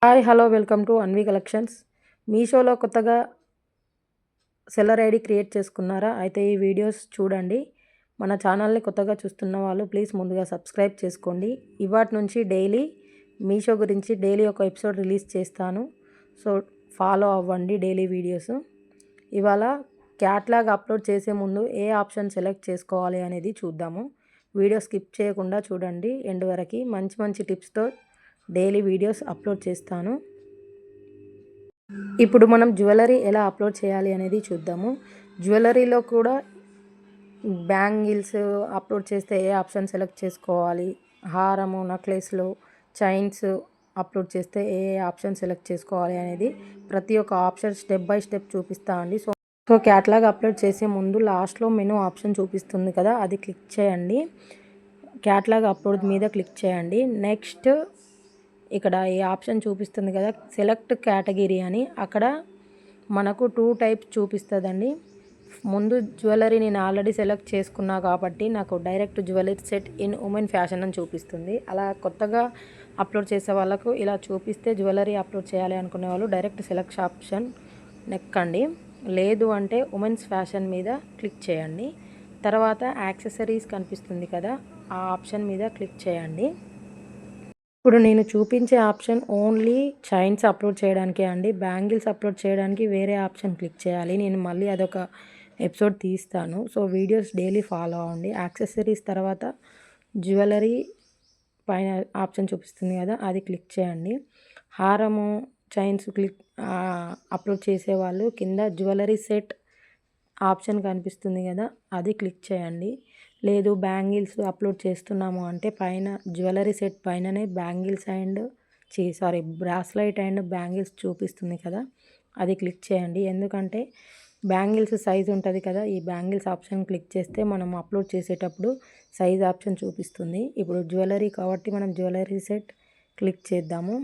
Hi hello welcome to Anvi collections. మీషోలో కొత్తగా seller ID create చేసుకున్నారా? అయితే ఈ వీడియోస్ చూడండి. మన ఛానల్ని కొత్తగా చూస్తున్న వాళ్ళు ప్లీజ్ ముందుగా సబ్స్క్రైబ్ చేసుకోండి. ఇవాటి నుంచి డైలీ మీషో గురించి డైలీ ఒక ఎపిసోడ్ రిలీజ్ చేస్తాను. సో ఫాలో అవ్వండి డైలీ వీడియోస్. ఇవాళ క్యాట్లాగ్ అప్లోడ్ చేసే ముందు ఏ ఆప్షన్ సెలెక్ట్ చేసుకోవాలి అనేది చూద్దాము. వీడియో స్కిప్ చేయకుండా చూడండి ఎండ్ వరకు. మంచి మంచి టిప్స్తో డైలీ వీడియోస్ అప్లోడ్ చేస్తాను. ఇప్పుడు మనం జ్యువెలరీ ఎలా అప్లోడ్ చేయాలి అనేది చూద్దాము. జ్యువెలరీలో కూడా బ్యాంగిల్స్ అప్లోడ్ చేస్తే ఏ ఆప్షన్ సెలెక్ట్ చేసుకోవాలి, హారము, నెక్లెస్లు, చైన్స్ అప్లోడ్ చేస్తే ఏ ఆప్షన్ సెలెక్ట్ చేసుకోవాలి అనేది ప్రతి ఒక్క ఆప్షన్ స్టెప్ బై స్టెప్ చూపిస్తా అండి. సో క్యాట్లాగ్ అప్లోడ్ చేసే ముందు లాస్ట్లో మెనూ ఆప్షన్ చూపిస్తుంది కదా, అది క్లిక్ చేయండి. క్యాట్లాగ్ అప్లోడ్ మీద క్లిక్ చేయండి. నెక్స్ట్ ఇక్కడ ఈ ఆప్షన్ చూపిస్తుంది కదా, సెలెక్ట్ కేటగిరీ అని. అక్కడ మనకు 2 టైప్స్ చూపిస్తుందండి. ముందు జ్యువెలరీ నేను ఆల్రెడీ సెలెక్ట్ చేసుకున్నా కాబట్టి నాకు direct jewellery set in women fashion అని చూపిస్తుంది. అలా కొత్తగా అప్లోడ్ చేసే వాళ్ళకు ఇలా చూపిస్తే జ్యువెలరీ అప్లోడ్ చేయాలి అనుకునే వాళ్ళు డైరెక్ట్ సెలెక్ట్ ఆప్షన్ నెక్కండి. లేదు అంటే ఉమెన్స్ ఫ్యాషన్ మీద క్లిక్ చేయండి. తర్వాత యాక్సెసరీస్ కనిపిస్తుంది కదా, ఆ ఆప్షన్ మీద క్లిక్ చేయండి. ఇప్పుడు నేను చూపించే ఆప్షన్ ఓన్లీ చైన్స్ అప్లోడ్ చేయడానికే అండి. బ్యాంగిల్స్ అప్లోడ్ చేయడానికి వేరే ఆప్షన్ క్లిక్ చేయాలి. నేను మళ్ళీ అదొక ఎపిసోడ్ తీస్తాను. సో వీడియోస్ డైలీ ఫాలో అవ్వండి. యాక్సెసరీస్ తర్వాత జ్యువెలరీ పైన ఆప్షన్ చూపిస్తుంది కదా, అది క్లిక్ చేయండి. హారము, చైన్స్ అప్లోడ్ చేసేవాళ్ళు కింద జ్యువెలరీ సెట్ ఆప్షన్ కనిపిస్తుంది కదా, అది క్లిక్ చేయండి. లేదు బ్యాంగిల్స్ అప్లోడ్ చేస్తున్నాము అంటే పైన జ్యువెలరీ సెట్ పైననే bangles and bracelet and bangles చూపిస్తుంది కదా, అది క్లిక్ చేయండి. ఎందుకంటే బ్యాంగిల్స్ సైజ్ ఉంటుంది కదా, ఈ బ్యాంగిల్స్ ఆప్షన్ క్లిక్ చేస్తే మనం అప్లోడ్ చేసేటప్పుడు సైజ్ ఆప్షన్ చూపిస్తుంది. ఇప్పుడు జ్యువెలరీ కాబట్టి మనం జ్యువెలరీ సెట్ క్లిక్ చేద్దాము.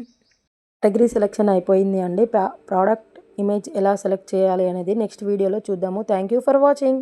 కేటగిరీ సెలెక్షన్ అయిపోయింది అండి. ప్రోడక్ట్ ఇమేజ్ ఎలా సెలెక్ట్ చేయాలి అనేది నెక్స్ట్ వీడియోలో చూద్దాము. Thank you for watching.